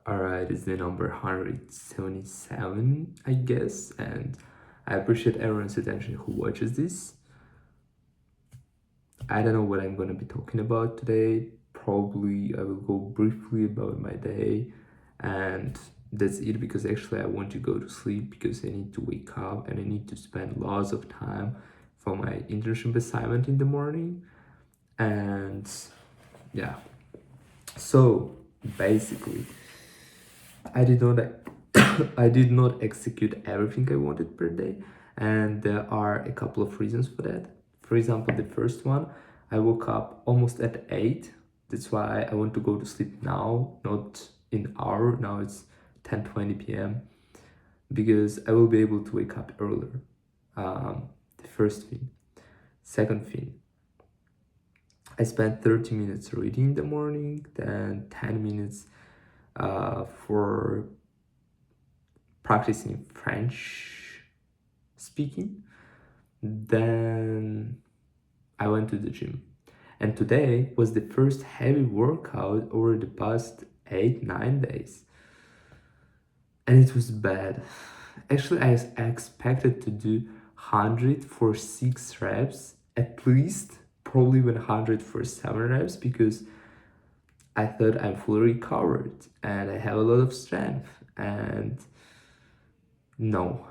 Alright, it's the number 177, I guess, and I appreciate everyone's attention who watches this. I don't know what I'm gonna be talking about today. Probably I will go briefly about my day, and that's it because actually I want to go to sleep because I need to wake up and I need to spend lots of time for my internship assignment in the morning. And yeah, so basically, I did not I did not execute everything I wanted per day, and there are a couple of reasons for that. For example, the first one, I woke up almost at 8. That's why I want to go to sleep now, not in hour. Now it's 10:20 p.m. because I will be able to wake up earlier. The first thing. Second thing, I spent 30 minutes reading in the morning, then 10 minutes for practicing French speaking. Then I went to the gym. And today was the first heavy workout over the past 8, 9 days. And it was bad. Actually, I expected to do 100 for 6 reps, at least, probably 100 for 7 reps, because I thought I'm fully recovered and I have a lot of strength. And no,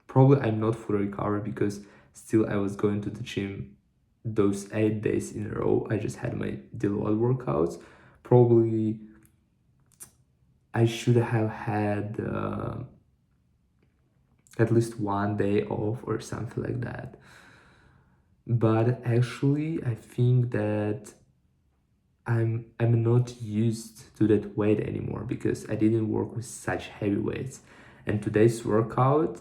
probably I'm not fully recovered because still I was going to the gym those 8 days in a row. I just had my deload workouts. Probably I should have had at least one day off or something like that. But actually, I think that I'm not used to that weight anymore because I didn't work with such heavy weights. And today's workout,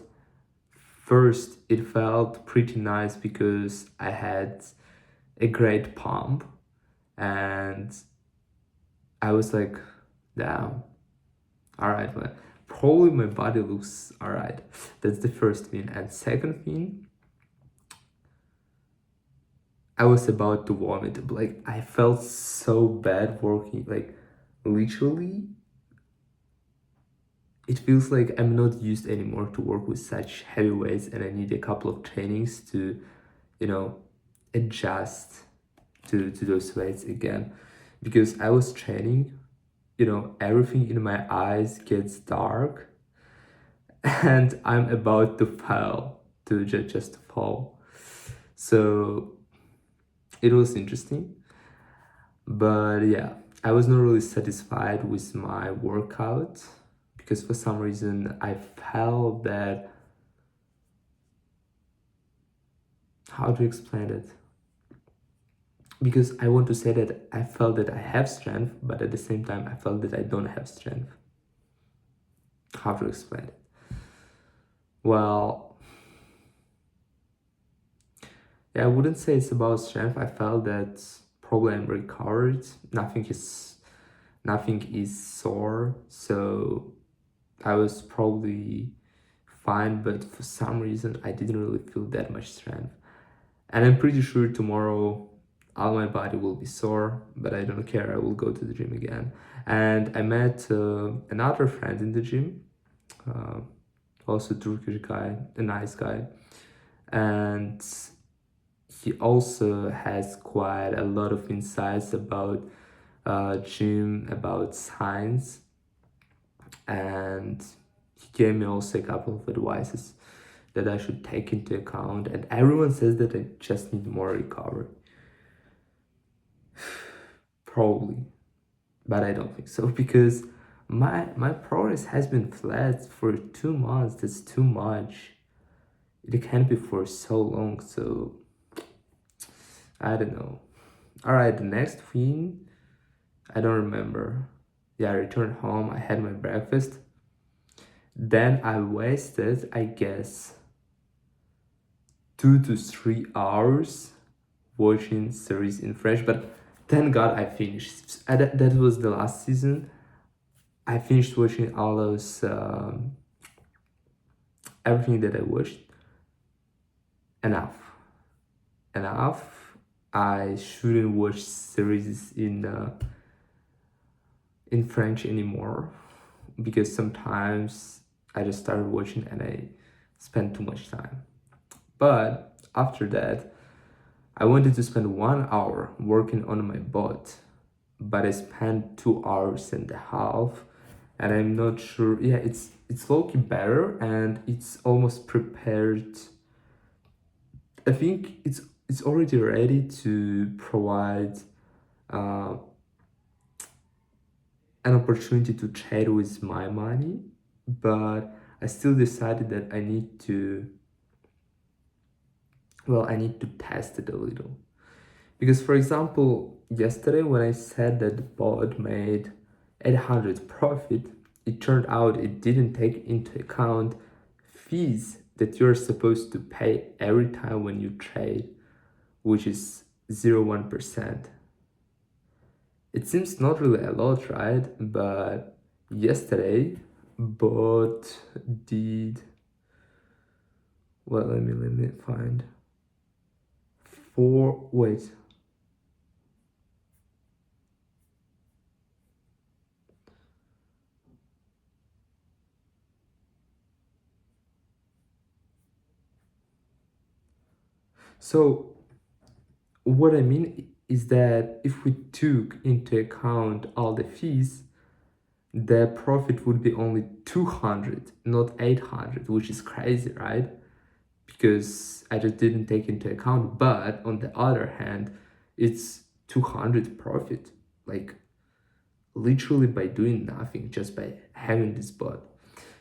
first, it felt pretty nice because I had a great pump and I was like, damn, all right, well, probably my body looks all right. That's the first thing. And second thing, I was about to vomit. Like, I felt so bad working, like, literally, it feels like I'm not used anymore to work with such heavy weights and I need a couple of trainings to, you know, adjust to those weights again. Because I was training, everything in my eyes gets dark and I'm about to fall, to just fall. So it was interesting. But yeah, I was not really satisfied with my workout because for some reason I felt that, how to explain it? Because I want to say that I felt that I have strength, but at the same time I felt that I don't have strength. How to explain it? Well, yeah, I wouldn't say it's about strength. I felt that probably I'm recovered. Nothing is sore, so I was probably fine, but for some reason I didn't really feel that much strength. And I'm pretty sure tomorrow all my body will be sore, but I don't care. I will go to the gym again. And I met another friend in the gym, uh, also Turkish guy, a nice guy, and he also has quite a lot of insights about gym, about science, and he gave me also a couple of advices that I should take into account. And everyone says that I just need more recovery. Probably, but I don't think so because my progress has been flat for 2 months. That's too much. It can't be for so long. So I don't know. All right, the next thing I don't remember. Yeah, I returned home. I had my breakfast. Then I wasted, I guess, 2 to 3 hours watching series in French. But thank God I finished. That was the last season. I finished watching all those everything that I watched. Enough, enough. I shouldn't watch series in French anymore because sometimes I just started watching and I spend too much time. But after that, I wanted to spend 1 hour working on my bot, but I spent 2 hours and a half, and I'm not sure. Yeah, it's low-key better, and it's almost prepared. I think it's already ready to provide uh, an opportunity to trade with my money, but I still decided that I need to test it a little. Because, for example, yesterday when I said that the bot made 800 profit, it turned out it didn't take into account fees that you're supposed to pay every time when you trade, which is 0.1%. It seems not really a lot, right? But yesterday, bot did, well, let me find four, wait. So what I mean is that if we took into account all the fees, the profit would be only 200, not 800, which is crazy, right? Because I just didn't take into account. But on the other hand, it's 200 profit, like literally by doing nothing, just by having this bot.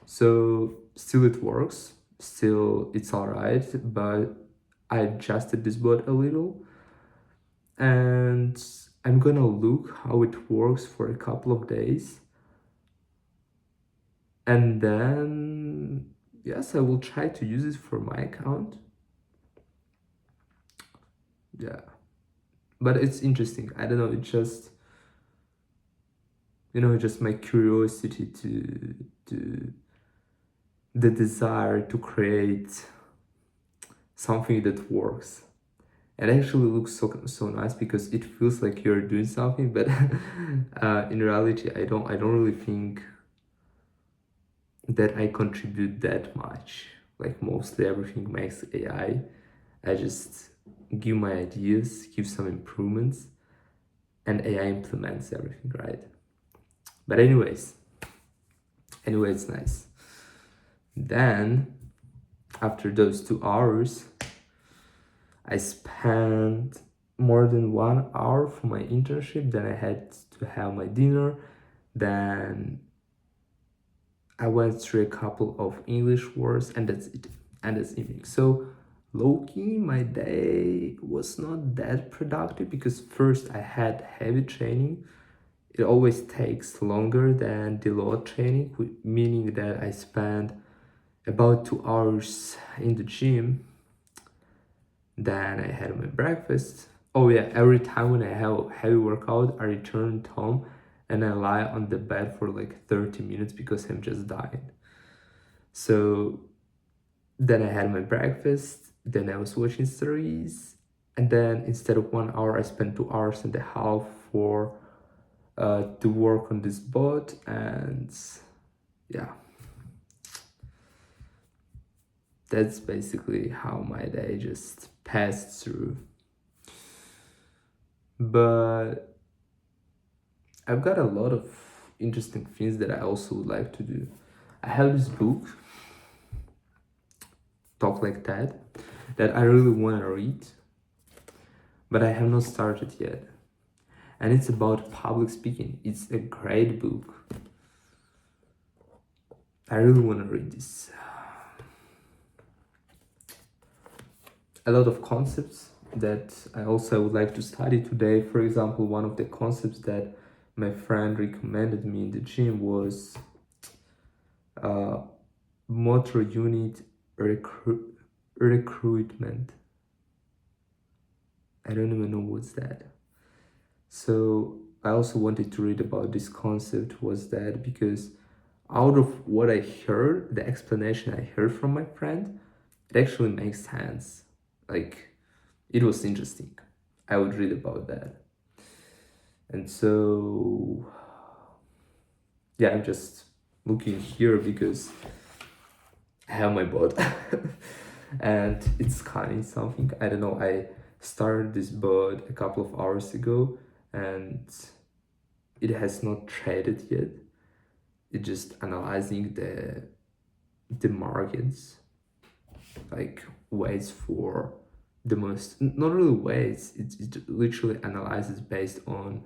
So still it works, still it's all right, but I adjusted this bot a little, and I'm gonna look how it works for a couple of days, and then yes, I will try to use it for my account. Yeah, but it's interesting. I don't know, it just, just my curiosity to the desire to create something that works. It actually looks so nice because it feels like you're doing something, but in reality, I don't really think that I contribute that much. Like mostly everything makes AI. I just give my ideas, give some improvements, and AI implements everything, right? But anyway, it's nice. Then after those 2 hours, I spent more than 1 hour for my internship. Then I had to have my dinner. Then I went through a couple of English words, and that's it. And that's evening. So low-key, my day was not that productive because first I had heavy training. It always takes longer than the load training, meaning that I spent about 2 hours in the gym. Then I had my breakfast. Oh yeah, every time when I have a heavy workout, I return home and I lie on the bed for like 30 minutes because I'm just dying. So then I had my breakfast, then I was watching series, and then instead of 1 hour, I spent 2 hours and a half for to work on this bot, and yeah, that's basically how my day just passed through. But I've got a lot of interesting things that I also would like to do. I have this book, Talk Like that I really want to read, but I have not started yet. And it's about public speaking. It's a great book. I really want to read this. A lot of concepts that I also would like to study today. For example, one of the concepts that my friend recommended me in the gym was motor unit recruitment. I don't even know what's that. So I also wanted to read about this concept was that because out of what I heard, the explanation I heard from my friend, it actually makes sense. Like it was interesting. I would read about that. And so yeah, I'm just looking here because I have my boat and it's kind of something. I don't know. I started this boat a couple of hours ago and it has not traded yet. It's just analyzing the markets, like waits for the most, not really waits, it literally analyzes based on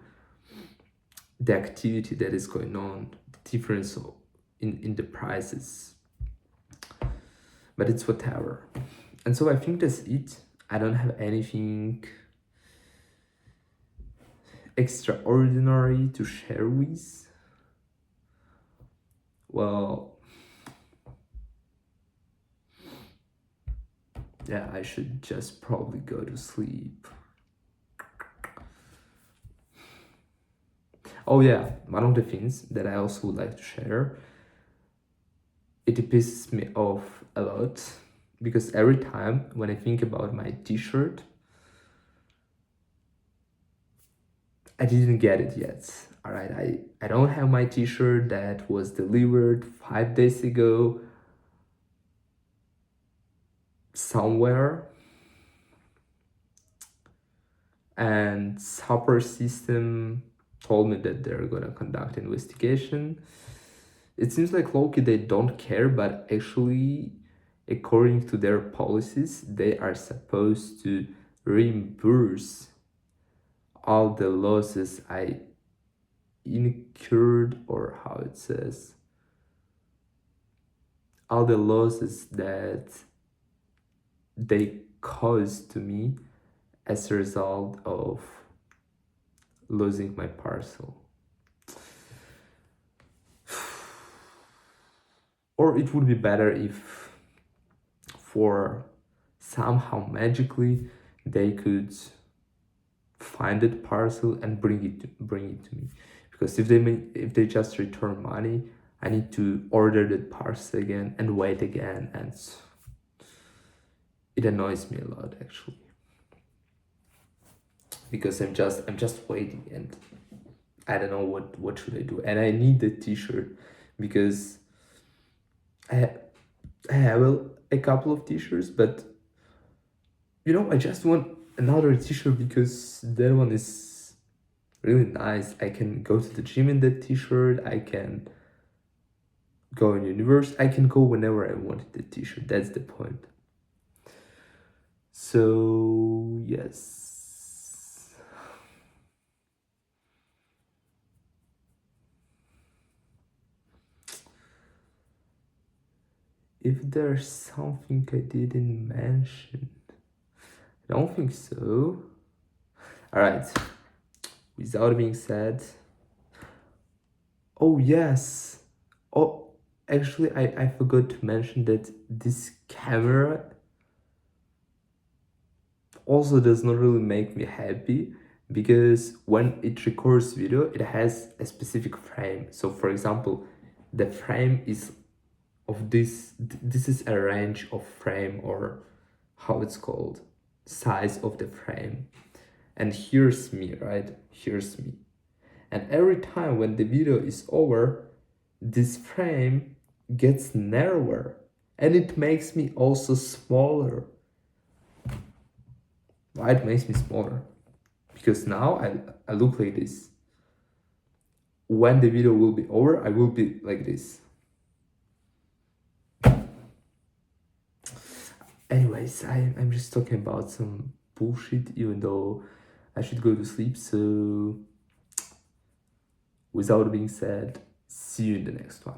the activity that is going on, the difference in the prices, but it's whatever. And so I think that's it. I don't have anything extraordinary to share with. Well, yeah, I should just probably go to sleep. Oh yeah, one of the things that I also would like to share, it pisses me off a lot because every time when I think about my t-shirt, I didn't get it yet. All right, I don't have my t-shirt that was delivered 5 days ago somewhere, and Supper System told me that they're gonna conduct investigation. It seems like Loki they don't care, but actually, according to their policies, they are supposed to reimburse all the losses I incurred, or how it says, all the losses that they caused to me as a result of losing my parcel. Or it would be better if for somehow magically they could find that parcel and bring it to me, because if they just return money, I need to order that parcel again and wait again, and it annoys me a lot actually, because I'm just waiting and I don't know what should I do. And I need the t-shirt because I have a couple of t-shirts, but I just want another t-shirt because that one is really nice. I can go to the gym in that t-shirt, I can go in universe, I can go whenever I want in the t-shirt. That's the point. So yes, if there's something I didn't mention, I don't think so. All right, without being said, oh yes, oh actually I forgot to mention that this camera also does not really make me happy, because when it records video it has a specific frame. So for example, the frame is of this is a range of frame, or how it's called, size of the frame. And here's me, right? Here's me. And every time when the video is over, this frame gets narrower and it makes me also smaller. Why it makes me smaller? Because now I look like this. When the video will be over, I will be like this. Anyways, I'm just talking about some bullshit, even though I should go to sleep. So without being said, see you in the next one.